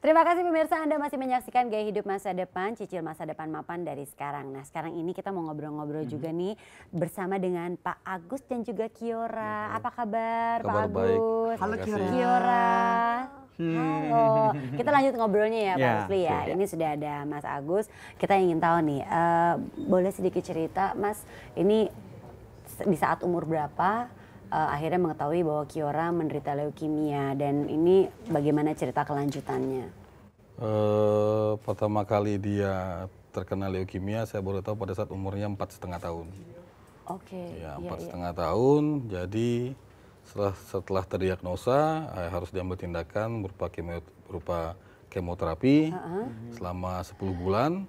Terima kasih pemirsa, Anda masih menyaksikan Gaya Hidup Masa Depan, cicil masa depan mapan dari sekarang. Nah, sekarang ini kita mau ngobrol-ngobrol juga nih bersama dengan Pak Agus dan juga Kiora. Apa kabar Pak Kabar baik. Agus? Halo Kiora. Kiora. Halo. Kita lanjut ngobrolnya ya Pak Rusli ya. oke. Ini sudah ada Mas Agus. Kita ingin tahu nih, boleh sedikit cerita Mas, ini di saat umur berapa akhirnya mengetahui bahwa Kiora menderita leukemia, dan ini bagaimana cerita kelanjutannya? Pertama kali dia terkena leukemia saya baru tahu pada saat umurnya 4,5 tahun. Oke. Ya, 4,5 tahun. Jadi setelah terdiagnosa harus diambil tindakan berupa kemoterapi selama 10 bulan.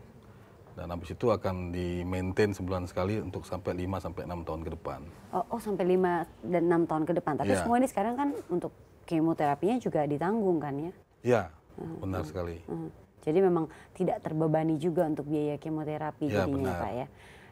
Dan habis itu akan di-maintain sebulan sekali untuk sampai 5-6 tahun ke depan. Oh, sampai 5 dan 6 tahun ke depan. Tapi semua ini sekarang kan untuk kemoterapinya juga ditanggung kan ya? Ya, benar sekali. Jadi memang tidak terbebani juga untuk biaya kemoterapi jadinya benar. Pak ya?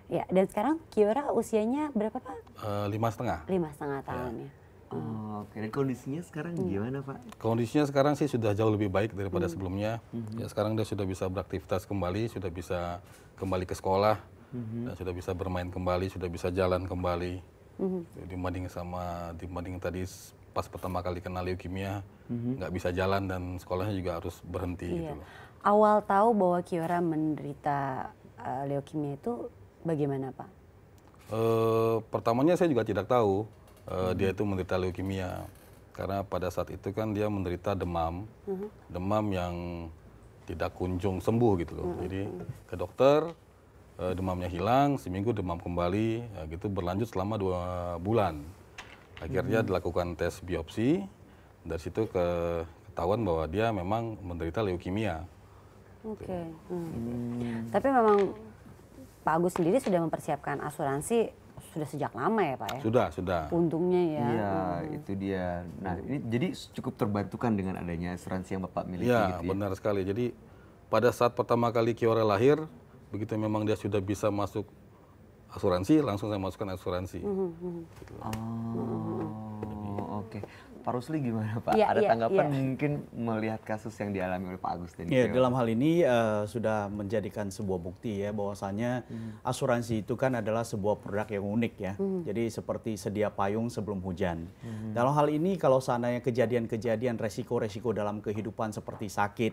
Ya, dan sekarang Kiora usianya berapa Pak? 5,5. 5,5 tahun ya. Oh, oke. Dan kondisinya sekarang gimana Pak? Kondisinya sekarang sih sudah jauh lebih baik daripada sebelumnya. Ya, sekarang dia sudah bisa beraktivitas kembali, sudah bisa kembali ke sekolah, dan sudah bisa bermain kembali, sudah bisa jalan kembali. Dibanding tadi pas pertama kali kena leukemia, nggak bisa jalan dan sekolahnya juga harus berhenti. Gitu loh. Awal tahu bahwa Kiora menderita leukemia itu bagaimana Pak? Pertamanya saya juga tidak tahu dia itu menderita leukemia. Karena pada saat itu kan dia menderita demam, demam yang tidak kunjung sembuh gitu loh. Jadi ke dokter, demamnya hilang, seminggu demam kembali, gitu berlanjut selama 2 bulan. Akhirnya dilakukan tes biopsi, dari situ ketahuan bahwa dia memang menderita leukemia. Oke. Tapi memang Pak Agus sendiri sudah mempersiapkan asuransi sudah sejak lama ya Pak ya? Sudah. Untungnya ya. Iya, itu dia. Nah, ini jadi cukup terbantukan dengan adanya asuransi yang Bapak miliki Ya, gitu ya? benar sekali. Jadi pada saat pertama kali Kiora lahir, begitu memang dia sudah bisa masuk asuransi, langsung saya masukkan asuransi. Oh, oke. Pak Rusli gimana Pak? Iya, Ada iya, tanggapan iya. mungkin melihat kasus yang dialami oleh Pak Agus dan Ya, Kiora? dalam hal ini sudah menjadikan sebuah bukti ya bahwasanya asuransi itu kan adalah sebuah produk yang unik ya. Jadi seperti sedia payung sebelum hujan. Dalam hal ini kalau seandainya kejadian-kejadian resiko-resiko dalam kehidupan seperti sakit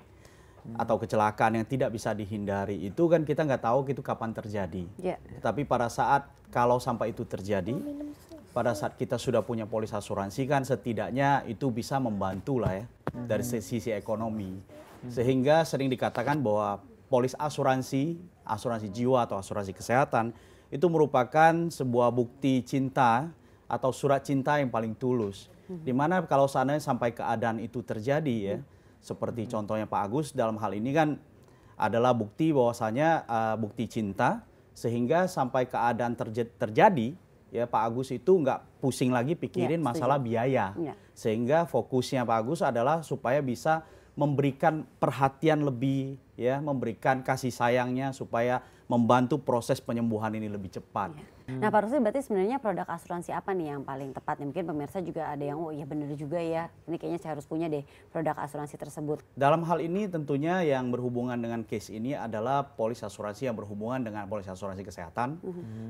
atau kecelakaan yang tidak bisa dihindari itu kan kita nggak tahu itu kapan terjadi. Ya. Tapi pada saat kalau sampai itu terjadi, pada saat kita sudah punya polis asuransi kan setidaknya itu bisa membantu lah ya dari sisi ekonomi. Sehingga sering dikatakan bahwa polis asuransi, asuransi jiwa atau asuransi kesehatan itu merupakan sebuah bukti cinta atau surat cinta yang paling tulus. Dimana kalau seandainya sampai keadaan itu terjadi ya, seperti contohnya Pak Agus dalam hal ini kan adalah bukti bahwasanya bukti cinta, sehingga sampai keadaan terjadi ya Pak Agus itu nggak pusing lagi pikirin masalah biaya. Sehingga fokusnya Pak Agus adalah supaya bisa memberikan perhatian lebih ya, memberikan kasih sayangnya supaya membantu proses penyembuhan ini lebih cepat. Nah Pak Rusli, berarti sebenarnya produk asuransi apa nih yang paling tepat? Mungkin pemirsa juga ada yang, oh iya bener juga ya, ini kayaknya saya harus punya deh produk asuransi tersebut. Dalam hal ini tentunya yang berhubungan dengan case ini adalah polis asuransi yang berhubungan dengan polis asuransi kesehatan,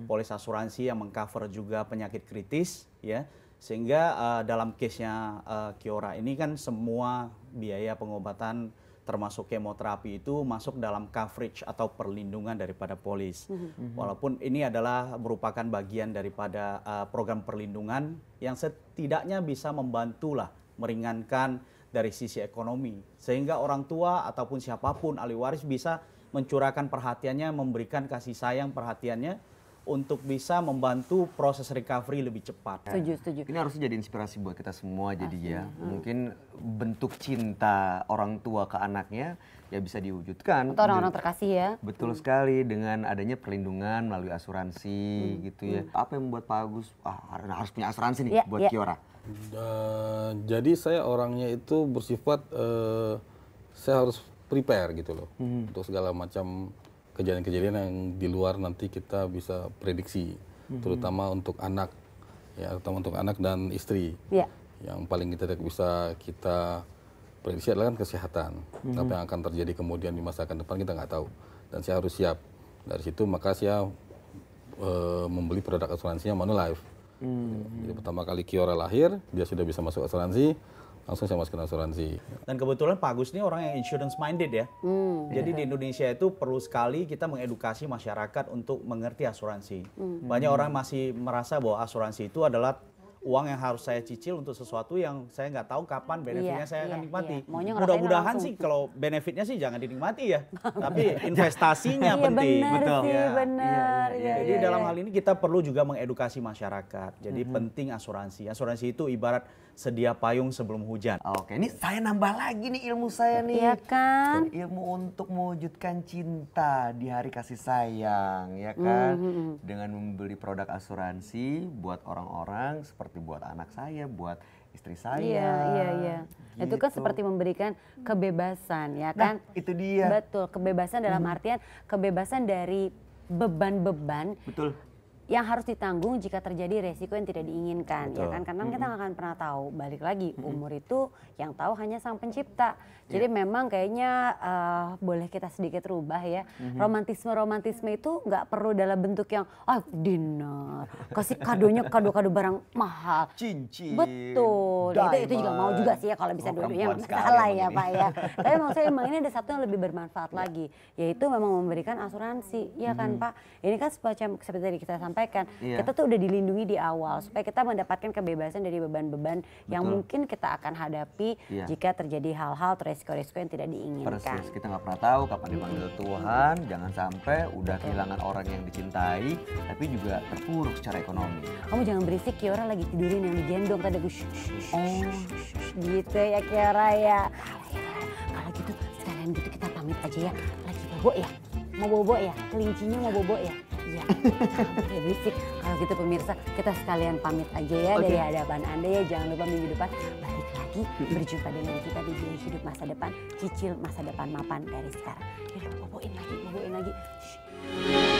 polis asuransi yang mengcover juga penyakit kritis ya, sehingga dalam case-nya Kiora ini kan semua biaya pengobatan termasuk kemoterapi itu masuk dalam coverage atau perlindungan daripada polis. Walaupun ini adalah merupakan bagian daripada program perlindungan yang setidaknya bisa membantulah meringankan dari sisi ekonomi. Sehingga orang tua ataupun siapapun ahli waris bisa mencurahkan perhatiannya, memberikan kasih sayang perhatiannya untuk bisa membantu proses recovery lebih cepat. Setuju. Ini harusnya jadi inspirasi buat kita semua jadi ya. Mungkin bentuk cinta orang tua ke anaknya ya bisa diwujudkan. Atau orang-orang terkasih ya. Betul sekali dengan adanya perlindungan melalui asuransi gitu ya. Apa yang membuat Pak Agus harus punya asuransi nih buat Kiora? Jadi saya orangnya itu bersifat saya harus prepare gitu loh untuk segala macam kejadian-kejadian yang di luar nanti kita bisa prediksi, terutama untuk anak, ya, terutama untuk anak dan istri, yang paling kita tidak bisa kita prediksi adalah kan kesehatan. Apa yang akan terjadi kemudian di masa akan depan kita nggak tahu. Dan saya harus siap. Dari situ maka saya membeli produk asuransinya Manulife. Jadi pertama kali Kiora lahir, dia sudah bisa masuk asuransi, langsung saya masukin asuransi. Dan kebetulan Pak Agus ini orang yang insurance minded ya. Jadi di Indonesia itu perlu sekali kita mengedukasi masyarakat untuk mengerti asuransi. Banyak orang masih merasa bahwa asuransi itu adalah uang yang harus saya cicil untuk sesuatu yang saya nggak tahu kapan benefitnya saya akan nikmati. Mudah-mudahan sih kalau benefitnya sih jangan dinikmati ya, tapi investasinya penting. Betul. Benar. Jadi dalam hal ini kita perlu juga mengedukasi masyarakat. Jadi penting asuransi. Asuransi itu ibarat sedia payung sebelum hujan. Oke, ini saya nambah lagi nih ilmu saya nih. Iya kan? Ilmu untuk mewujudkan cinta di hari kasih sayang, ya kan? Dengan membeli produk asuransi buat orang-orang seperti buat anak saya, buat istri saya. Iya. Gitu. Itu kan seperti memberikan kebebasan, ya kan? Nah, itu dia. Betul, kebebasan dalam artian kebebasan dari beban-beban. Betul. Yang harus ditanggung jika terjadi resiko yang tidak diinginkan, ya kan? Karena kita nggak akan pernah tahu. Balik lagi, umur itu yang tahu hanya Sang Pencipta. Jadi memang kayaknya boleh kita sedikit rubah ya. Romantisme itu nggak perlu dalam bentuk yang dinner, kasih kadonya kado-kado barang mahal. Cincin. Betul. Itu juga mau juga sih ya kalau bisa dua-duanya, nggak masalah ya Pak ya. Tapi maksudnya emang ini ada satu yang lebih bermanfaat lagi, yaitu memang memberikan asuransi, ya kan Pak? Ini kan seperti tadi kita sampaikan, kita tuh udah dilindungi di awal supaya kita mendapatkan kebebasan dari beban-beban yang mungkin kita akan hadapi jika terjadi hal-hal resiko-resiko yang tidak diinginkan. Persis, kita nggak pernah tahu kapan dipanggil Tuhan, jangan sampai udah kehilangan orang yang dicintai, tapi juga terpuruk secara ekonomi. Kamu jangan berisik, Kiora lagi tidurin yang digendong tadi aku gitu ya Kiora ya. Kalau gitu sekalian gitu kita pamit aja ya. Lagi bobo ya? Mau bobo ya? Kelincinya mau bobo ya? Iya, jangan berisik. Kalau gitu pemirsa, kita sekalian pamit aja ya dari hadapan Anda ya. Jangan lupa minggu depan balik lagi berjumpa dengan kita di Biaya Hidup Masa Depan, cicil masa depan mapan dari sekarang. Yaudah, boboin lagi. Shh.